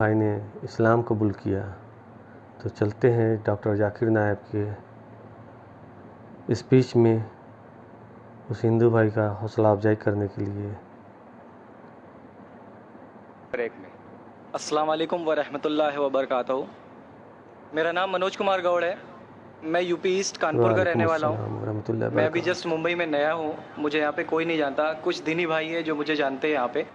भाई ने इस्लाम कबूल किया, तो चलते हैं डॉक्टर जाकिर नायक के स्पीच में उस हिंदू भाई का हौसला अफजाई करने के लिए। अस्सलाम वालेकुम व रहमतुल्लाहि व बरकातहू। मेरा नाम मनोज कुमार गौड़ है। मैं यूपी ईस्ट कानपुर का रहने वाला हूँ। मैं अभी जस्ट मुंबई में नया हूँ। मुझे यहाँ पे कोई नहीं जानता, कुछ दीनी भाई है जो मुझे जानते हैं यहाँ पे।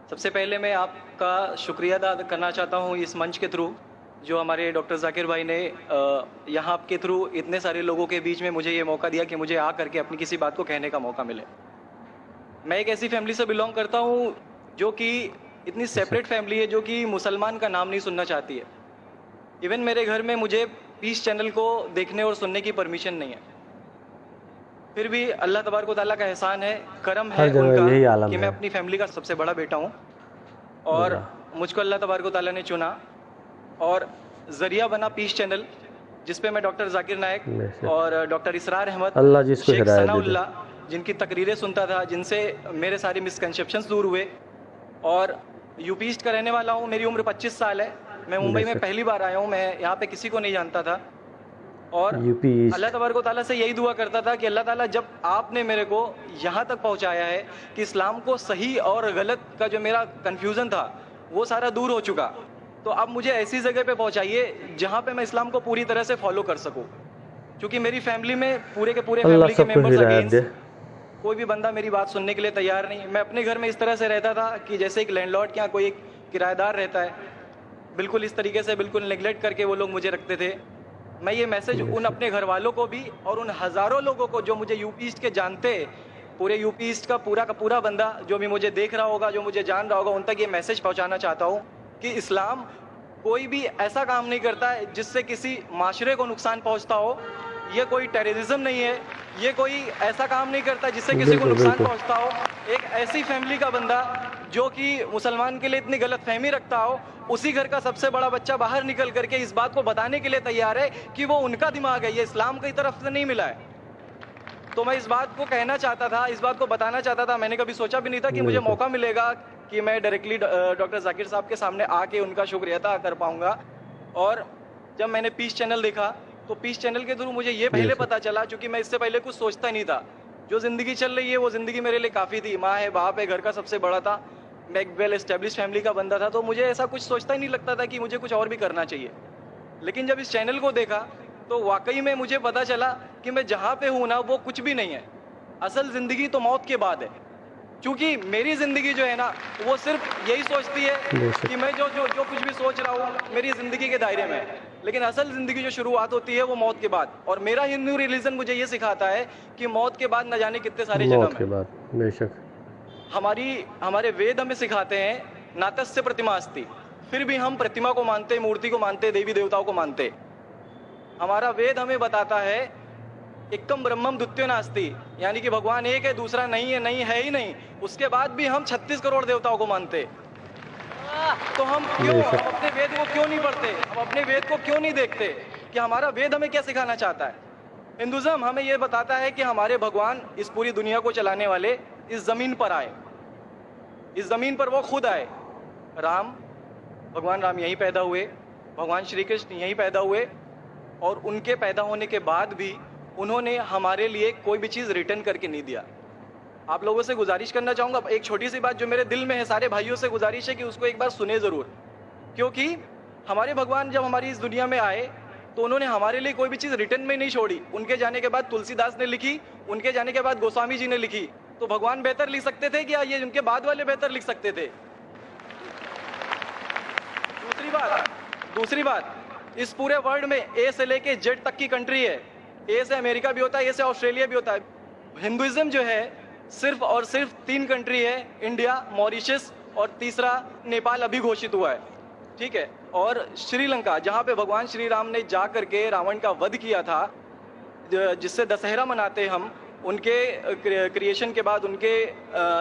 सबसे पहले मैं आपका शुक्रिया अदा करना चाहता हूँ इस मंच के थ्रू, जो हमारे डॉक्टर जाकिर भाई ने यहाँ के थ्रू इतने सारे लोगों के बीच में मुझे ये मौका दिया कि मुझे आ करके अपनी किसी बात को कहने का मौका मिले। मैं एक ऐसी फैमिली से बिलोंग करता हूँ जो कि इतनी सेपरेट फैमिली है, जो कि मुसलमान का नाम नहीं सुनना चाहती है। इवन मेरे घर में मुझे पीस चैनल को देखने और सुनने की परमिशन नहीं है। फिर भी अल्लाह तबारक व तआला का एहसान है, करम है उनका कि मैं अपनी फैमिली का सबसे बड़ा बेटा हूँ और मुझको अल्लाह तबारक व तआला ने चुना और ज़रिया बना पीस चैनल, जिसपे मैं डॉक्टर जाकिर नायक और डॉक्टर इसरार अहमद, शेख सनाउल्लाह, जिनकी तकरीरें सुनता था, जिनसे मेरे सारे मिसकंसेप्शंस दूर हुए। और यूपी ईस्ट का रहने वाला हूँ। मेरी उम्र 25 साल है। मैं मुंबई में पहली बार आया हूँ। मैं यहाँ पे किसी को नहीं जानता था और अल्लाह तबारक व तआला से यही दुआ करता था कि अल्लाह ताला, जब आपने मेरे को यहाँ तक पहुँचाया है कि इस्लाम को सही और गलत का जो मेरा कन्फ्यूज़न था वो सारा दूर हो चुका, तो अब मुझे ऐसी जगह पे पहुँचाइए जहाँ पे मैं इस्लाम को पूरी तरह से फॉलो कर सकूँ। क्योंकि मेरी फैमिली में पूरे के फैमिली के मेंबर्स अगेंस्ट, कोई भी बंदा मेरी बात सुनने के लिए तैयार नहीं। मैं अपने घर में इस तरह से रहता था कि जैसे एक लैंडलॉर्ड के यहाँ कोई एक किराएदार रहता है, बिल्कुल इस तरीके से, बिल्कुल नेग्लेक्ट करके वो लोग मुझे रखते थे। मैं ये मैसेज उन अपने घर वालों को भी और उन हज़ारों लोगों को जो मुझे यूपी ईस्ट के जानते, पूरे यूपी ईस्ट का पूरा बंदा जो भी मुझे देख रहा होगा, जो मुझे जान रहा होगा, उन तक ये मैसेज पहुँचाना चाहता हूँ कि इस्लाम कोई भी ऐसा काम नहीं करता है जिससे किसी माशरे को नुकसान पहुँचता हो। ये कोई टेररिज्म नहीं है, ये कोई ऐसा काम नहीं करता जिससे किसी को नुकसान पहुंचता हो। एक ऐसी फैमिली का बंदा जो कि मुसलमान के लिए इतनी गलतफहमी रखता हो, उसी घर का सबसे बड़ा बच्चा बाहर निकल करके इस बात को बताने के लिए तैयार है कि वो उनका दिमाग है, ये इस्लाम की तरफ से नहीं मिला है। तो मैं इस बात को कहना चाहता था, इस बात को बताना चाहता था। मैंने कभी सोचा भी नहीं था कि मुझे मौका मिलेगा कि मैं डायरेक्टली डॉक्टर जाकिर साहब के सामने आके उनका शुक्रिया अदा कर पाऊंगा। और जब मैंने पीस चैनल देखा तो पीस चैनल के थ्रू मुझे ये पहले पता चला, क्योंकि मैं इससे पहले कुछ सोचता नहीं था। जो ज़िंदगी चल रही है वो ज़िंदगी मेरे लिए काफ़ी थी। माँ है, बाप है, घर का सबसे बड़ा था, मैं एक वेल एस्टेब्लिश फैमिली का बंदा था, तो मुझे ऐसा कुछ सोचता ही नहीं लगता था कि मुझे कुछ और भी करना चाहिए। लेकिन जब इस चैनल को देखा तो वाकई में मुझे पता चला कि मैं जहाँ पे हूँ ना, वो कुछ भी नहीं है। असल ज़िंदगी तो मौत के बाद है। क्योंकि मेरी ज़िंदगी जो है ना, वो सिर्फ यही सोचती है कि मैं जो कुछ भी सोच रहा हूँ मेरी ज़िंदगी के दायरे में है। लेकिन असल ज़िंदगी जो शुरुआत होती है वो मौत के बाद। और मेरा हिंदू रिलीजन मुझे ये सिखाता है कि मौत के बाद न जाने कितने सारे जन्म हैं। बेशक हमारे वेद हमें सिखाते हैं नातस्य प्रतिमा अस्ति, फिर भी हम प्रतिमा को मानते, मूर्ति को मानते, देवी देवताओं को मानते। हमारा वेद हमें बताता है एकम ब्रह्मम द्वितीयो नास्ति, यानी कि भगवान एक है, दूसरा नहीं है, नहीं है ही नहीं। उसके बाद भी हम 36 करोड़ देवताओं को मानते। तो हम अपने वेद को क्यों नहीं पढ़ते? हम अपने वेद को क्यों नहीं देखते कि हमारा वेद हमें क्या सिखाना चाहता है? हिंदुज़म हमें यह बताता है कि हमारे भगवान इस पूरी दुनिया को चलाने वाले इस ज़मीन पर आए, इस ज़मीन पर वो खुद आए। भगवान राम यहीं पैदा हुए, भगवान श्री कृष्ण यहीं पैदा हुए, और उनके पैदा होने के बाद भी उन्होंने हमारे लिए कोई भी चीज़ रिटर्न करके नहीं दिया। आप लोगों से गुजारिश करना चाहूँगा, एक छोटी सी बात जो मेरे दिल में है, सारे भाइयों से गुजारिश है कि उसको एक बार सुने ज़रूर। क्योंकि हमारे भगवान जब हमारी इस दुनिया में आए तो उन्होंने हमारे लिए कोई भी चीज़ रिटर्न में नहीं छोड़ी। उनके जाने के बाद तुलसीदास ने लिखी, उनके जाने के बाद गोस्वामी जी ने लिखी। तो भगवान बेहतर लिख सकते थे क्या? ये उनके बाद वाले बेहतर लिख सकते थे? दूसरी बात, इस पूरे वर्ल्ड में ए से लेके जेड तक की कंट्री है। ए से अमेरिका भी होता है, ए से ऑस्ट्रेलिया भी होता है। हिंदुइज्म जो है सिर्फ और सिर्फ 3 कंट्री है, इंडिया, मॉरिशस और तीसरा नेपाल अभी घोषित हुआ है, ठीक है। और श्रीलंका, जहाँ पे भगवान श्री राम ने जा करके रावण का वध किया था, जिससे दशहरा मनाते हम, उनके क्रिएशन के बाद, उनके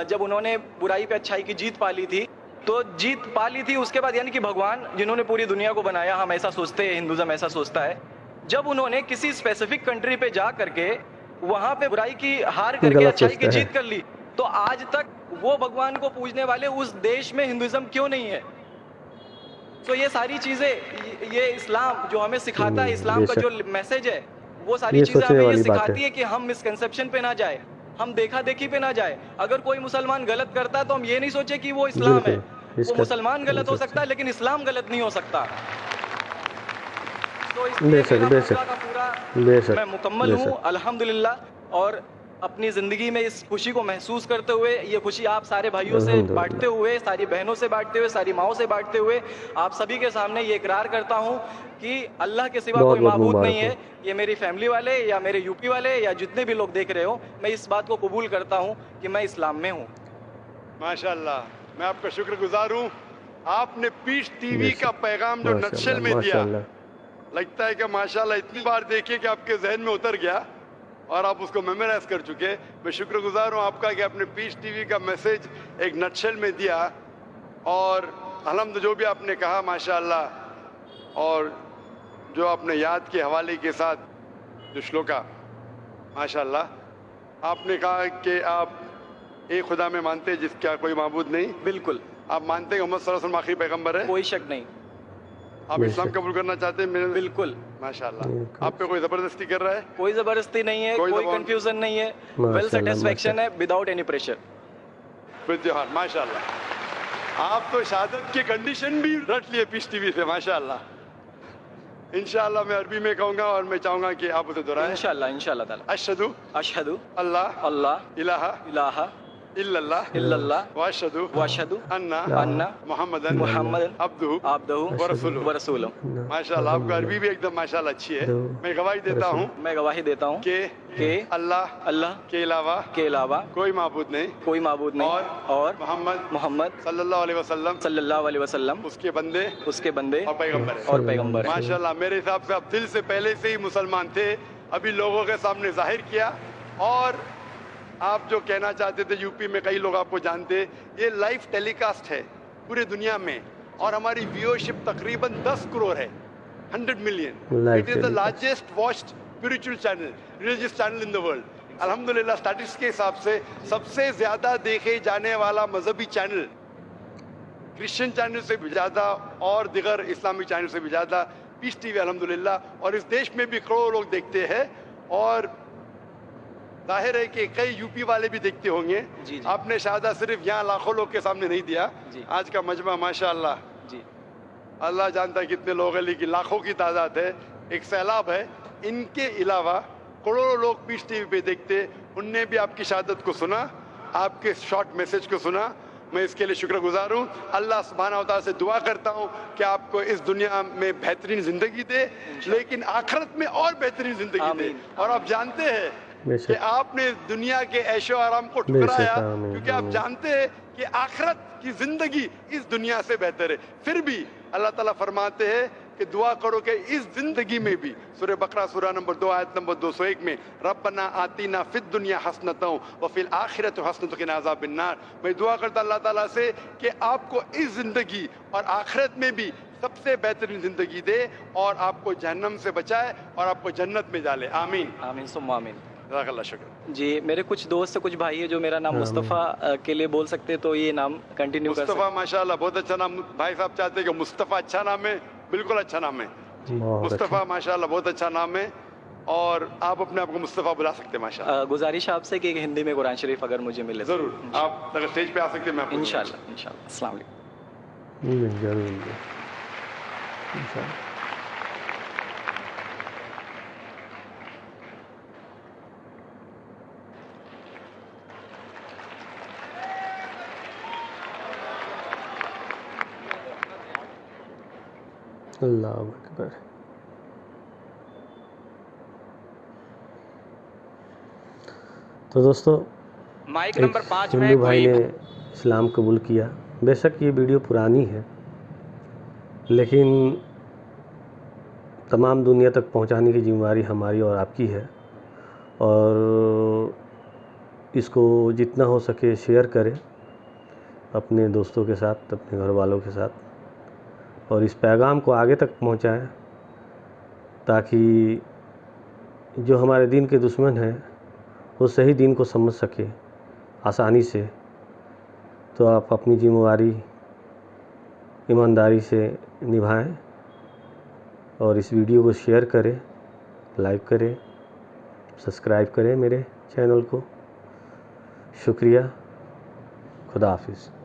जब उन्होंने बुराई पे अच्छाई की जीत पा ली थी, तो जीत पा ली थी उसके बाद, यानी कि भगवान जिन्होंने पूरी दुनिया को बनाया, हम ऐसा सोचते हैं, हिंदुज़म ऐसा सोचता है, जब उन्होंने किसी स्पेसिफिक कंट्री पे जा करके वहां पे बुराई की हार करके अच्छाई की जीत कर ली, तो आज तक वो भगवान को पूजने वाले उस देश में हिंदुइज्म क्यों नहीं है? तो ये सारी चीज़ें, ये इस्लाम जो हमें सिखाता है, इस्लाम का जो मैसेज है, वो सारी चीज़ें हमें ये सिखाती है कि हम मिसकंसेप्शन पे ना जाए, हम देखा देखी पे ना जाए। अगर कोई मुसलमान गलत करता है तो हम ये नहीं सोचे कि वो इस्लाम है। वो मुसलमान गलत हो सकता है लेकिन इस्लाम गलत नहीं हो सकता। तो इसलिए मेरा का पूरा मैं मुकम्मल हूँ अल्हम्दुलिल्लाह। और अपनी ज़िंदगी में इस खुशी को महसूस करते हुए, ये खुशी आप सारे भाइयों से बांटते हुए, सारी बहनों से बांटते हुए, सारी माओं से बांटते हुए, आप सभी के सामने ये इकरार करता हूँ कि अल्लाह के सिवा कोई माबूद नहीं है। ये मेरी फैमिली वाले या मेरे यूपी वाले या जितने भी लोग देख रहे हो, मैं इस बात को कबूल करता हूँ कि मैं इस्लाम में हूँ। माशाअल्लाह, मैं आपका शुक्रगुजार हूँ। आपने पीस टीवी का पैगाम जो नक्शल में दिया, लगता है कि माशाअल्लाह इतनी बार देखिए कि आपके जहन में उतर गया और आप उसको मेमोराइज कर चुके। मैं शुक्रगुजार हूँ आपका कि आपने पीस टीवी का मैसेज एक नक्शल में दिया। और अल्हम्दुलिल्लाह जो भी आपने कहा माशाअल्लाह, और जो आपने याद के हवाले के साथ जो श्लोका, माशाअल्लाह, आपने कहा कि आप एक खुदा में मानते हैं जिसका कोई माबूद नहीं। बिल्कुल। आप मानते हैं मोहम्मद सल्लल्लाहु अलैहि वसल्लम आखिरी पैगंबर है? कोई शक नहीं। आप इस्लाम कबूल करना चाहते हैं? बिल्कुल। माशाअल्लाह। आप पे कोई जबरदस्ती कर रहा है? कोई जबरदस्ती नहीं है, कोई कंफ्यूजन नहीं है, वेल सेटिस्फेक्शन है, विदाउट एनी प्रेशर। माशाअल्लाह। आप तो शहादत की कंडीशन भी रट लिए पीस टीवी से, माशाअल्लाह। इंशाअल्लाह मैं अरबी में कहूँगा और मैं चाहूँगा कि आप उसे दोहराएं। इंशाअल्लाह, इंशाअल्लाह ताला। अशहदु अशहदु अल्लाह अल्लाह इलाहा इलाहा इल्लल्लाह वाशहदु अन्ना मुहम्मदन अब्दुहु व रसूलुहु। माशाअल्लाह, आपका अरबी भी एकदम माशाअल्लाह अच्छी है। मैं गवाही देता हूँ कि अल्लाह के अलावा कोई माबूद नहीं और मोहम्मद सल्लल्लाहु अलैहि वसल्लम उसके बंदे और पैगंबर है। माशाअल्लाह, मेरे हिसाब से आप दिल से पहले से ही मुसलमान थे, अभी लोगों के सामने जाहिर किया। और आप जो कहना चाहते थे, यूपी में कई लोग आपको जानते, ये लाइव टेलीकास्ट है पूरे दुनिया में और हमारी व्यूअरशिप तकरीबन 10 करोड़ है, 100 million. It is the largest watched spiritual channel, religious channel in the world. अल्हम्दुलिल्लाह, स्टैटिस्टिक्स के हिसाब से सबसे ज्यादा देखे जाने वाला मजहबी चैनल, क्रिश्चियन चैनल से भी ज्यादा और दिगर इस्लामी चैनल से भी ज्यादा पीस टीवी अल्हम्दुलिल्लाह। और इस देश में भी करोड़ों लोग देखते हैं और जाहिर है कि कई यूपी वाले भी देखते होंगे। जी। आपने शहादत सिर्फ यहाँ लाखों लोग के सामने नहीं दिया। आज का मजमा माशाअल्लाह, अल्लाह जानता है कितने लोग हैं, लेकिन लाखों की तादाद है, एक सैलाब है। इनके अलावा करोड़ों लोग पीस टीवी पे देखते, उनने भी आपकी शहादत को सुना, आपके शॉर्ट मैसेज को सुना। मैं इसके लिए शुक्रगुजार हूँ। अल्लाह सुब्हानहू व तआला से दुआ करता हूँ कि आपको इस दुनिया में बेहतरीन जिंदगी दे, लेकिन आखिरत में और बेहतरीन जिंदगी दे। और आप जानते हैं कि आपने दुनिया के ऐशो आराम को ठुकराया, क्योंकि आप जानते हैं कि आखिरत की जिंदगी इस दुनिया से बेहतर है। फिर भी अल्लाह ताला फरमाते हैं कि दुआ करो कि इस जिंदगी में भी, सूरह बकरा सूरा नंबर 2 आयत नंबर 201 में, रब्बना आतीना फिद दुनिया हसनतों व फिल आखिरत हसनतों के नाज़ाबिन नार। मैं दुआ करता अल्लाह ताला से कि आपको इस जिंदगी और आखिरत में भी सबसे बेहतरीन जिंदगी दे और आपको जहन्नम से बचाए और आपको जन्नत में डाले। आमीन आमीन सुम्मा आमीन। शुक्र जी। मेरे कुछ दोस्त, कुछ भाई है जो मेरा नाम मुस्तफ़ा के लिए बोल सकते, तो ये नाम कंटिन्यू कर सकते। मुस्तफ़ा माशाल्लाह बहुत अच्छा नाम। भाई साहब चाहते हैं कि मुस्तफ़ा अच्छा नाम है, बिल्कुल अच्छा नाम है। मुस्तफ़ा माशाल्लाह बहुत अच्छा नाम है और आप अपने आप को मुस्तफ़ा बुला सकते हैं माशाल्लाह। गुजारिश आपसे कि हिंदी में कुरान शरीफ अगर मुझे मिले जरूर, आप अगर स्टेज पे आ सकते हैं मैं इंशाल्लाह। इंशाल्लाह। अस्सलाम वालेकुम। अल्लाह अकबर। तो दोस्तों, माइक नंबर 5 में हिंदू भाई ने इस्लाम कबूल किया। बेशक ये वीडियो पुरानी है, लेकिन तमाम दुनिया तक पहुंचाने की जिम्मेदारी हमारी और आपकी है। और इसको जितना हो सके शेयर करें अपने दोस्तों के साथ, अपने घर वालों के साथ, और इस पैगाम को आगे तक पहुंचाएं ताकि जो हमारे दीन के दुश्मन हैं वो सही दीन को समझ सके आसानी से। तो आप अपनी जिम्मेदारी ईमानदारी से निभाएं और इस वीडियो को शेयर करें, लाइक करें, सब्सक्राइब करें मेरे चैनल को। शुक्रिया। खुदा हाफिज़।